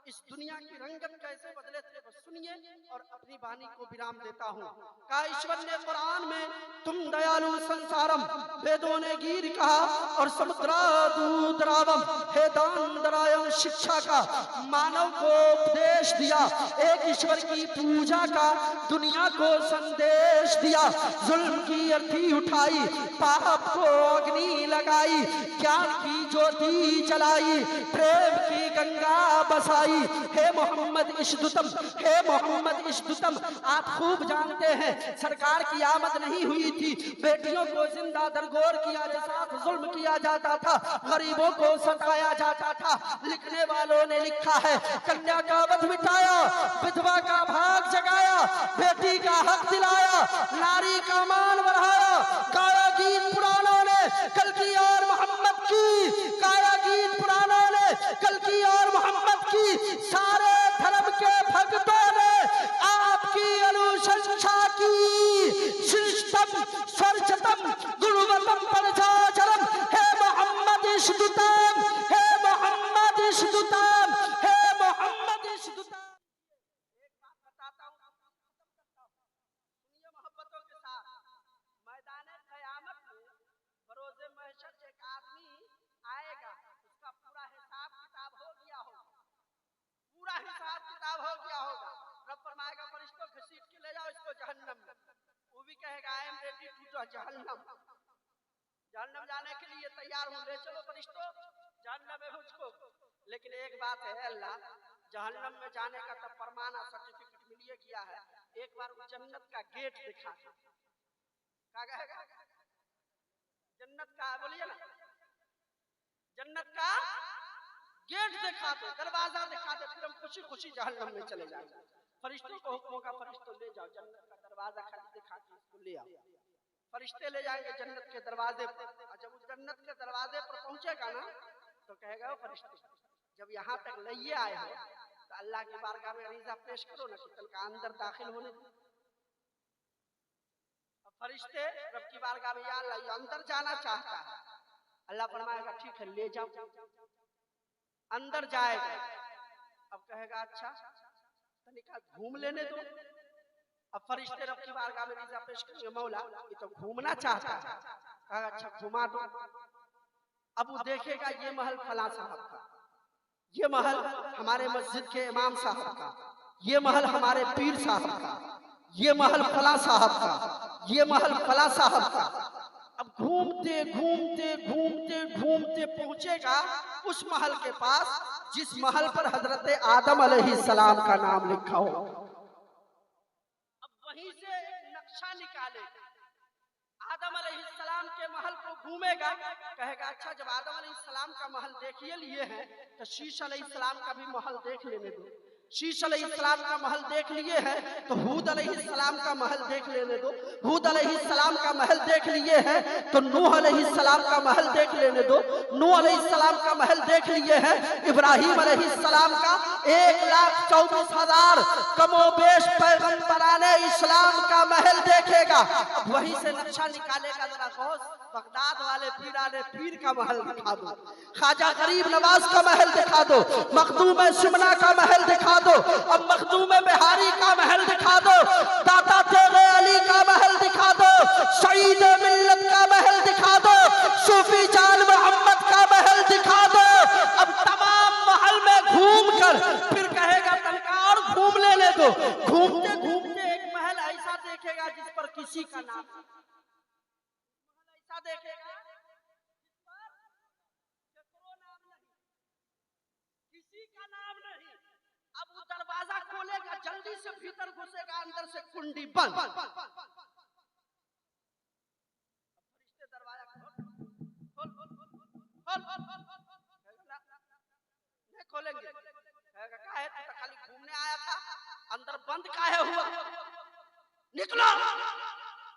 इस दुनिया की रंगत कैसे बदले थे, बस सुनिए और अपनी वाणी को विराम देता हूँ। कहा ईश्वर ने कुरान में, तुम दयालु संसारम, वेदों ने गीर कहा और समुद्रा दूधरावम, हे दान दरायम शिक्षा का मानव को उपदेश दिया, एक ईश्वर की पूजा का दुनिया को संदेश दिया, जुल्म की अर्थी उठाई, पाप को अग्नि लगाई, ज्ञान की ज्योति जलाई, प्रेम की गंगा बसाई। हे मोहम्मद इश्दुतम, हे मोहम्मद इश्दुतम, आप खूब जानते हैं सरकार की आमद नहीं हुई थी, बेटियों को जिंदा दरगोर किया, साथ जुल्म किया जाता था, गरीबों को सताया जाता था। लिखने वालों ने लिखा है, कन्या का वध मिटाया, विधवा का भाग जगाया, बेटी का हक दिलाया, नारी का मान बढ़ाया। गाया गीत पुरानों ने कल की और मोहम्मद की, गाया गीत पुरानों ने कल की और मोहम्मद की, सारे धर्म के भक्तों ने आपकी अनुशंसा की। श्रेष्ठतम सर्वोत्तम गुणवत्तम परचाचरम, हे मोहम्मद इश्दुतम, हे मोहम्मद इश्दुतम, हे मोहम्मद इश्दुतम। एक बात बताता हूँ, सुनिए मोहब्बतों के साथ, मैदाने क़यामत में बरोज़े महशर एक आदमी आएगा, उसका पूरा हिसाब किताब हो गया होगा, पूरा हिसाब किताब हो गया होगा। रब फरमाएगा फरिश्तों घसीट के ले जाओ इसको जहन्नम में। वो भी कहेगा आई एम रेडी टू जहन्नम, जहन्नम जाने के लिए तैयार हूँ, ले चलो फरिश्तों जहन्नम में मुझको। लेकिन एक बात है अल्लाह, जहन्नम में जाने का तब प्रमाण सर्टिफिकेट मिलिए गया है, एक बार वो जन्नत का गेट दिखा दे। क्या कहेगा? जन्नत का, बोलिए ना, जन्नत का गेट दिखा दे, दरवाजा दिखा दे, फिर हम खुशी खुशी जहन्नम में चले जाएंगे। फरिश्तों को हुक्म होगा, फरिश्तों ले जाओ, जन्नत का दरवाजा खाली दिखा के इसको ले आओ। फरिश्ते ले जाएंगे जन्नत के दरवाजे पर, और जब उस जन्नत के दरवाजे पर पहुंचेगा ना तो कहेगा वो फरिश्ते, जब यहाँ तक लइए आए हो तो अल्लाह की बारगाह में अरीजा पेश करो ना कि कल का अंदर दाखिल होने दो। अब फरिश्ते रब की बारगाह में, या अल्लाह ये अंदर जाना चाहता है, अल्लाह फरमाएगा ठीक है ले जाओ, अंदर जाएगा। अब कहेगा अच्छा तनिका घूम लेने दो। अब फरिश्ते रब की बारगाह में अरीजा पेश करेंगे, मौला ये तो घूमना चाहता है, कहा अच्छा घुमा दो। अब वो देखेगा ये महल फला साहब का, ये महल हमारे मस्जिद के इमाम साहब का, ये महल हमारे पीर साहब का, ये महल फला साहब का, ये महल फला साहब का। अब घूमते घूमते घूमते घूमते पहुंचेगा उस महल के पास जिस महल पर हजरत आदम अलैहिस्सलाम का नाम लिखा हो। अब वहीं से नक्शा निकालेगा, आदम अलैहिस्सलाम के महल को घूमेगा, कहेगा अच्छा जब आदम अलैहिस्सलाम का महल देखिए लिए हैं तो शीश अलैहिस्सलाम का भी महल देख लेने दो। शीश अलैहिस्सलाम का महल देख लिए हैं तो हूद अलैहिस्सलाम का महल देख लेने दो। हूद अलैहिस्सलाम का महल देख लिए हैं तो नूह अलैहिस्सलाम का महल देख लेने दो। नूह अलैहिस्सलाम का महल देख लिए हैं, इब्राहिम अलैहिस्सलाम का 1,24,000 कमोबेश पैगंबराने इस्लाम का महल देखेगा। वहीं से नक्शा निकालेगा, जरा गौस बगदाद वाले पीराने पीर का महल दिखा दो, ख्वाजा गरीब नवाज का महल दिखा दो, मखदूम सिमना का महल दिखा दो, अब मखदूम बिहारी का महल दिखा दो, दाता तेरे अली का महल दिखा दो, शहीद मिल्लत का महल दिखा दो, सूफी जान मोहम्मद का महल दिखा दो। अब तमाम महल में घूम कर फिर कहेगा तनका और घूम लेने दो। घूमते घूमते एक महल ऐसा देखेगा जिस पर किसी का नाम, ऐसा देखेगा जिस पर नाम नहीं, किसी का नाम नहीं। अब वो दरवाजा खोलेगा, जल्दी से भीतर घुसेगा, अंदर से कुंडी बंद। फरिश्ते दरवाजा खोल नहीं खोलेंगे, कहेगा काहे तू तो खाली घूमने आया था, अंदर बंद काहे हुआ, निकलो।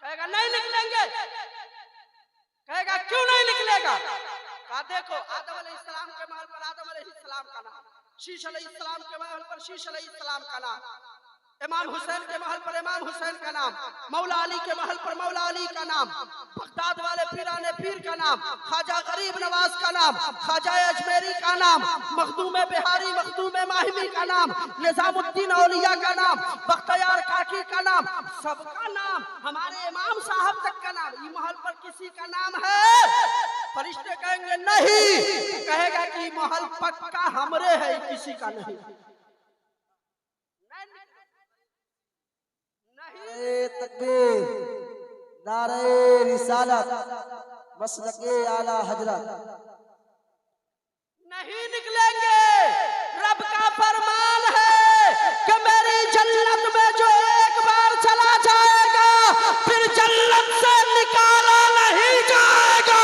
कहेगा नहीं निकलेंगे, कहेगा क्यों नहीं निकलेगा, कहा देखो आदम अलैहिस्सलाम के महल पर आदम अलैहिस्सलाम का नाम, शीश अलैहिस्सलाम के महल पर शीश अलैहिस्सलाम का नाम, इमाम हुसैन के महल पर इमाम हुसैन का नाम, मौला अली के महल पर मौला अली का नाम, बगदाद वाले पीराने पीर का नाम, ख्वाजा गरीब नवाज का नाम, ख्वाजा अजमेरी का नाम, मखदूम बिहारी मखदूम माहिमी का नाम, निजामुद्दीन औलिया का नाम, बख्तियार काकी का नाम, सबका नाम, हमारे इमाम साहब तक का नाम। ये महल पर किसी का नाम है? फरिश्ते कहेंगे नहीं, कहेगा कि महल पक्का हमरे है, किसी का नहीं। तकबीर, नारे रिसालत, मसलके आला हजरत। नहीं निकलेंगे। रब का फरमान है कि मेरी जन्नत में जो एक बार चला जाएगा फिर जन्नत से निकाला नहीं जाएगा।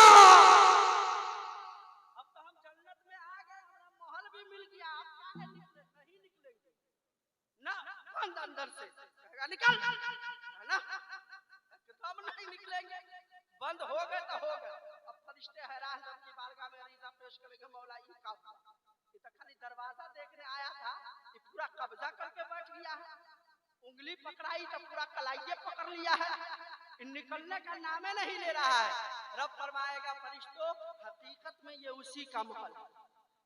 अब तो हम जन्नत में आ गए, हमारा महल भी मिल गया, आप क्या नहीं निकलेंगे ना, बंद अंदर से निकल ना, हम नहीं निकलेंगे। बंद हो गए तो हो गए। अब फरिश्ते हैरान रब की बारगाह में अरीज़ा पेश करेंगे, मौला ये का ये तो खाली दरवाजा देखने आया था, ये पूरा कब्जा करके बैठ गया है, उंगली पकड़ाई तो पूरा कलाइये पकड़ लिया है, निकलने का नामे नहीं ले रहा है। रब फरमाएगा फरिश्तों, हकीकत में ये उसी का महल है।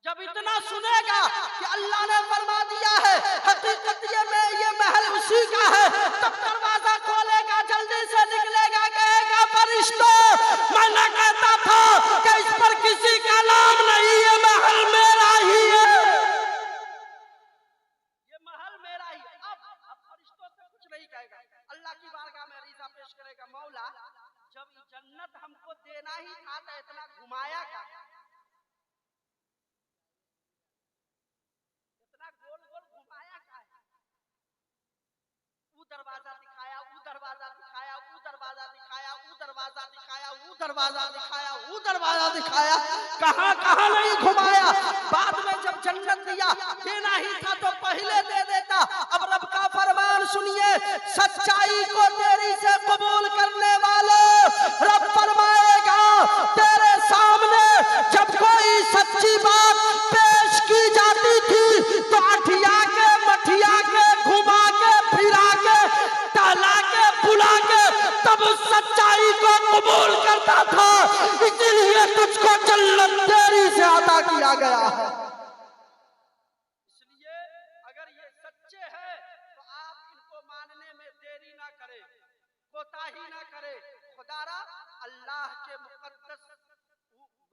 जब इतना सुनेगा कि अल्लाह ने फरमा दिया है हकीकत ये महल उसी का है, तब दरवाजा खोलेगा, जल्दी से निकलेगा, कहेगा फरिश्तों मैं न कहता था कि इस पर किसी का नाम नहीं, ये महल मेरा ही है, ये महल मेरा ही है। अब फरिश्तों से कुछ नहीं कहेगा, अल्लाह की बारगाह में अरीज़ा पेश करेगा, मौला जब जन्नत हमको देना ही था तो इतना घुमाया का, दरवाजा दिखाया, वो दरवाजा दिखाया, वो दरवाजा दिखाया, वो दरवाजा दिखाया, वो दरवाजा दिखाया, वो दरवाजा दिखाया, कहां कहां नहीं घुमाया। बाद में जब जन्नत दिया, देना ही था तो पहले दे देता। अब रब का फरमान सुनिए, सच्चाई को देरी से कबूल करने वालों, रब फरमाएगा तेरे सामने जब कोई सच्ची बात पेश की जाती थी तो अठिया के मठिया के घुमा के फिरा के टहला के बुला के तब सच्चाई को कबूल करता था, इसलिए तुझको जन्नत देरी से अता किया गया है। इसलिए अगर ये सच्चे हैं तो आप इनको मानने में देरी ना करें, कोताही ना करें। खुदारा अल्लाह के मुकद्दस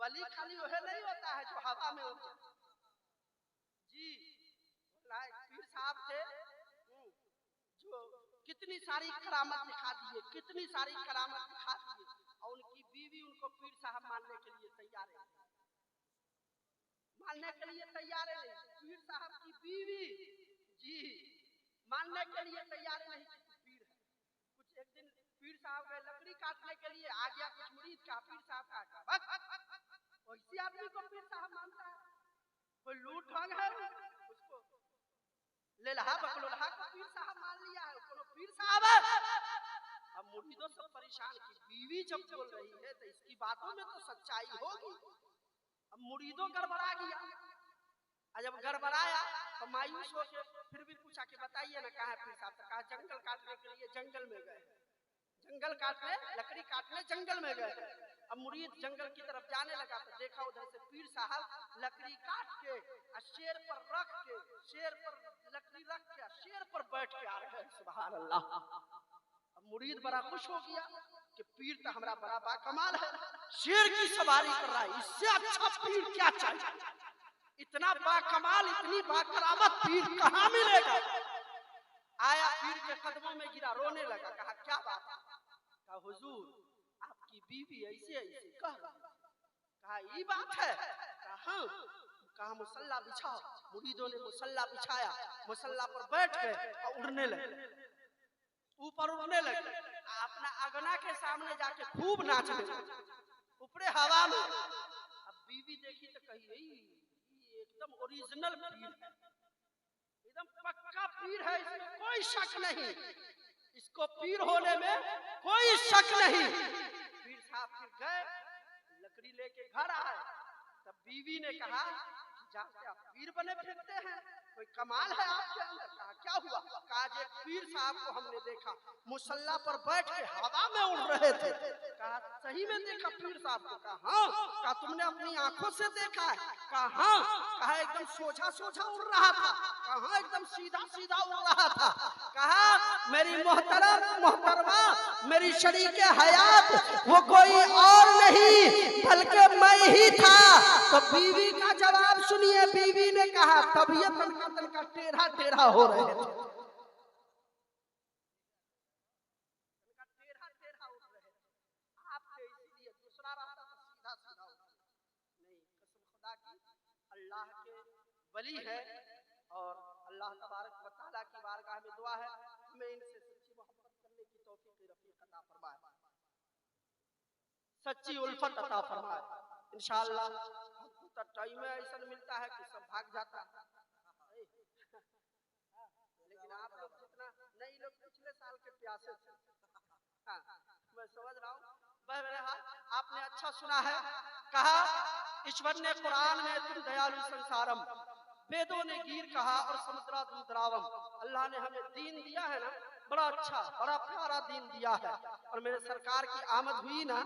वली खाली वह नहीं होता है जो हवा में उड़ जाए। जी पीर साहब थे जो कितनी सारी करामत दिखा दिए, कितनी सारी करामत दिखा दिए, और उनकी बीवी उनको पीर साहब मानने के लिए तैयार है, मानने के लिए तैयार है। पीर साहब की बीवी जी मानने के लिए तैयार नहीं कि पीर है। कुछ एक दिन पीर साहब गए लकड़ी काटने के लिए, आ गया कुछ मुरीद का, पीर साहब का वैसी आदमी को पीर साहब मानता है, कोई लूट ढंग है उसको लेलहा बकलोलहा को पीर साहब मान लिया है, कोनो पीर साहब है। अब मुरीदों सब परेशान की बीवी जब बोल रही है तो इसकी बातों में तो सच्चाई होगी। अब मुरीदों गड़बड़ा गया, और जब गड़बड़ाया तो मायूस हो के फिर भी पूछा कि बताइए ना कहाँ है पीर साहब, कहा जंगल काटने के लिए जंगल में गए, जंगल काटने लकड़ी काटने जंगल में गए। अब मुरीद जंगल की तरफ जाने लगा तो देखा उधर से पीर साहब लकड़ी काट के शेर पर रख के, शेर पर लकड़ी रख के शेर पर बैठ के आ रहे हैं। सुभान अल्लाह। अब मुरीद बड़ा खुश हो गया कि पीर तो हमारा बड़ा बाकमाल है, शेर की सवारी कर रहा है, इससे अच्छा पीर क्या चाहिए। इतना बाकमाल इतनी बाकरामत पीर कहाँ मिलेगा। आया पीर के कदमों में गिरा, रोने लगा, कहा क्या बात है। कहा हुजूर आपकी बीवी ऐसे ऐसे कहा ये बात है। कहा हाँ। कहा मुसल्ला बिछाओ। मुरीदों ने मुसल्ला बिछाया, मुसल्ला पर बैठ गए और उड़ने लगे, ऊपर उड़ने लगे, अपना अगना के सामने जाके खूब नाचने लगे ऊपरे हवा में। अब बीवी देखी तो कही ये एकदम ओरिजिनल पीर है, एकदम पक्का पीर है, इसमें कोई शक नहीं, इसको पीर होने में कोई शक नहीं। पीर साहब फिर गए, लकड़ी लेके घर आए, तब बीवी ने कहा जाके आप पीर बने फिरते हैं, कोई कमाल है आपके अंदर। कहा क्या हुआ? कहा जे पीर साहब को हमने देखा मुसल्ला पर बैठ के हवा में उड़ रहे थे। कहा सही में देखा पीर साहब को? कहा हाँ। कहा तुमने अपनी आंखों से देखा है? कहा हाँ। कहा एकदम सोझा सोझा उड़ रहा था? कहा हाँ एकदम सीधा सीधा उड़ रहा था। कहा मेरी मोहतरमा मेरी शरीके हयात वो कोई और नहीं बल्कि मैं ही था। तो बीवी का जवाब सुनिए। बीवी ने कहा तबीयत तनका टेढ़ा टेढ़ा हो रहे थे, टेढ़ा टेढ़ा उड़ रहे थे। आपके इसलिए दूसरा रास्ता तो सीधा सीधा उड़ नहीं। कसम खुदा की अल्लाह के वली है और अल्लाह तबारक व तआला की बारगाह में दुआ है हमें इनसे सच्ची मोहब्बत करने की तौफीक रफीक अता फरमाए, सच्ची उल्फत अता फरमाए। इंशाअल्लाह हमको तो टाइम ऐसा मिलता है कि सब भाग जाता है, लेकिन आप लोग जितना नई लोग पिछले साल के प्यासे थे। हाँ, मैं समझ रहा हूँ। बहरहाल आपने अच्छा सुना है। कहा ईश्वर ने कुरान में तुम दयालु संसारम, वेदों ने गीर कहा और समुद्रा दूधरावम। अल्लाह ने हमें दीन दिया है ना, बड़ा अच्छा बड़ा प्यारा दीन दिया है। और मेरे सरकार की आमद हुई ना,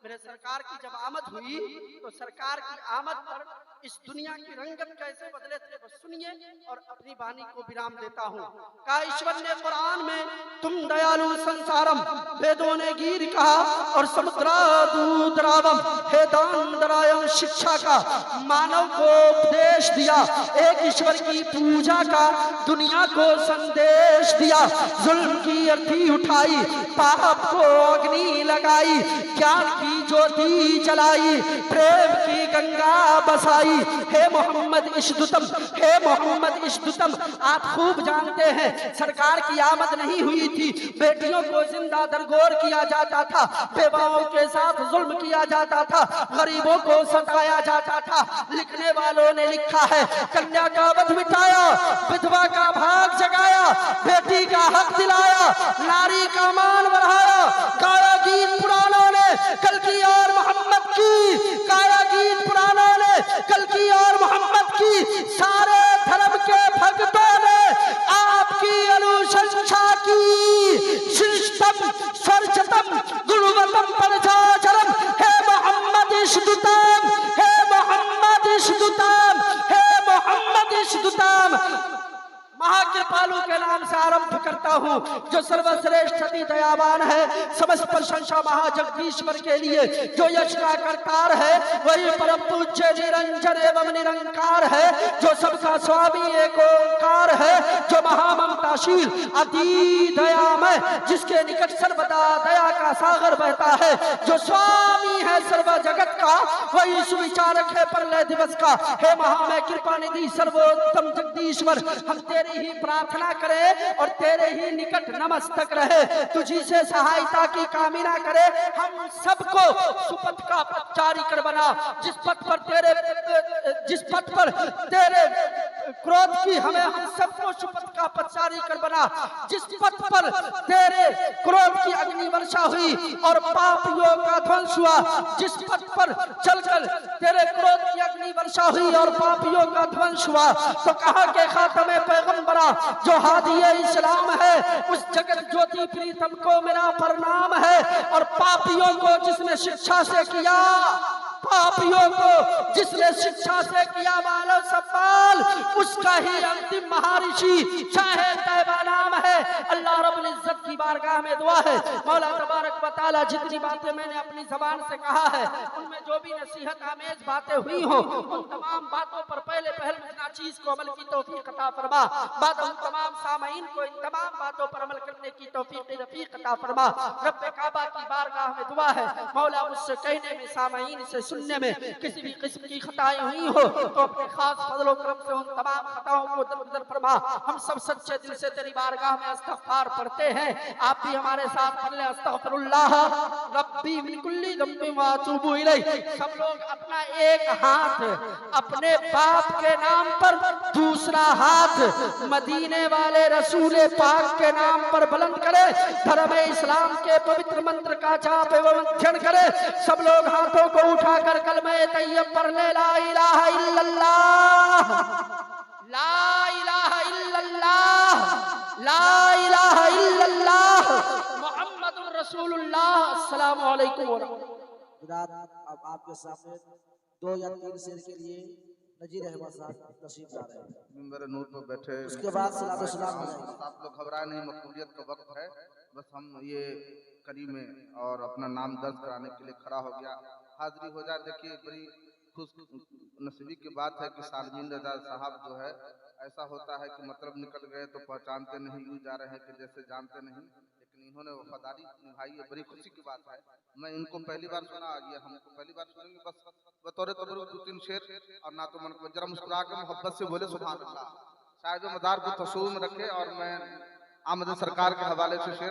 मेरे सरकार की जब आमद हुई तो सरकार की आमद पर इस दुनिया की रंगत कैसे बदले थे बस सुनिए और अपनी वाणी को विराम देता हूँ। कहा ईश्वर ने कुरान में तुम दयालु संसारम, वेदों ने गीर कहा और समुद्रा दूधरावम। हे दान दरायम शिक्षा का मानव को उपदेश दिया, एक ईश्वर की पूजा का दुनिया को संदेश दिया। जुल्म की अर्थी उठाई, पाप को अग्नि लगाई, ज्ञान की ज्योति जलाई, प्रेम की गंगा बसाई। हे मोहम्मद इश्दुतम, हे मोहम्मद इश्दुतम। आप खूब जानते हैं सरकार की आमद नहीं हुई थी, बेटियों को जिंदा दरगोर किया जाता था, बेवाओं के साथ जुल्म किया जाता था, गरीबों को सताया जाता था। लिखने वालों ने लिखा है कन्या का वध मिटाया, विधवा का भाग जगाया, बेटी का हक दिलाया, नारी का मान बढ़ाया। गाया गीत पुरानों ने कल की और मोहम्मद की, गाया गीत पुरानों ने कल की और मोहम्मद की। सारे धर्म के भक्तों ने आपकी अनुशंसा की। शिष्टम सर्वतम गुरुवतम परजाचरम। हे मोहम्मद इश्दुतम, हे मोहम्मद इश्दुतम, हे मोहम्मद इश्दुतम। महाकृपालु के नाम से आरंभ करता हूँ जो सर्वश्रेष्ठ अति दयावान है। समस्त प्रशंसा महाजगदीश्वर के लिए जो यश का करतार है, वही परम पूज्य निरंजन एवं निरंकार है, जो सबका स्वामी एक ओंकार है, जो महाममताशील अति दयामय, जिसके निकट सर्वदा दया का सागर बहता है, जो स्वामी है सर्व जगत का, वही सुविचारक है प्रलय दिवस का। हे महामय कृपा निधि सर्वोत्तम जगदीश्वर, हम तेरी ही प्रार्थना करे और तेरे ही निकट नमस्तक रहे, तुझी से सहायता की कामना करे। हम सबको सुपथ का पथचारी कर बना, जिस पथ पर तेरे क्रोध की हमें हम सबको सुपथ का पथचारी कर बना, जिस पथ पर तेरे क्रोध की अग्नि वर्षा हुई और पापियों का ध्वंस हुआ, जिस पथ पर चलकर तेरे क्रोध की अग्नि वर्षा हुई और पापियों का ध्वंस हुआ, तो कहा के खातमे पैगंबरा जो हादिये इस्लाम है, उस जगत ज्योति प्रीतम को मेरा प्रणाम है। और पापियों को जिसने शिक्षा से किया, पापियों को जिसने शिक्षा से किया मानव सवाल, उसका ही अंतिम महर्षि शाहे तैयबा नाम है। अल्लाह रब्बुल इज्जत की बारगाह में दुआ है मौला तबारक व तआला जितनी बातें मैंने अपनी जबान से कहा है, उनमें जो भी नसीहत आमेज बातें हुई हो, उन तमाम बातों पर पहले नाचीज को अमल की तौफीक अता फरमा। बाद उन तमाम सामईन को इन तमाम बातों पर अमल करने की तौफीक रफीक अता फरमा। रब्बे काबा की बारगाह में दुआ है मौला मुझसे कहने में, सामईन से सुनने में किसी भी किस्म की खताएं हुई हो तो अपने खास फजलो करम से उन तमाम खताओं को दरगुजर फरमा। हम सब सच्चे दिल से तेरी बारगाह में इस्तगफार पढ़ते हैं, आप भी हमारे साथ पढ़ लें। अस्तगफिरुल्लाह रब्बी मिन कुल्ली ज़ंबिन व अतूबु इलैह। सब लोग अपना एक हाथ अपने बाप के नाम पर, दूसरा हाथ मदीने वाले रसूल पाक के नाम पर बुलंद करे, धर्म इस्लाम के पवित्र मंत्र का जाप एवं अध्ययन करे। सब लोग हाथों को उठाकर कलमे तैयब पढ़ ले, ला इलाहा इल्लल्लाह, ला इलाहा इल्लल्लाह। ला इलाहा इल्लल्लाह मुहम्मदुर रसूलुल्लाह। अस्सलामु अलैकुम व रहमतुल्लाह। बिराद अब आपके सामने 2 या 3 शेर के लिए नजीर अहमद साहब तशरीफ ला रहे हैं। मिंबर नूर पर बैठे उसके बाद सलातो सलाम हो जाएगी। आप लोग घबराए नहीं, मकबूलियत का वक्त है। बस हम ये करी में और अपना नाम दर्ज कराने के लिए खड़ा हो गया, हाजिरी हो जाए। देखिए बड़ी खुश नसीबी की बात है कि सालमीन रजा साहब जो है, ऐसा होता है कि मतलब निकल गए तो पहचानते नहीं, यूँ जा रहे हैं कि जैसे जानते नहीं, लेकिन इन्होंने वफादारी निभाई है, बड़ी खुशी की बात है। मैं इनको पहली बार सुना, ये हमको पहली बार सुनेंगे। बस बतौर तबरुक 2-3 शेर और ना तो मन को जरा मुस्कुरा के मोहब्बत से बोले सुभान अल्लाह। शायद मदार को तसूर में रखे और मैं आमद सरकार के हवाले से शेर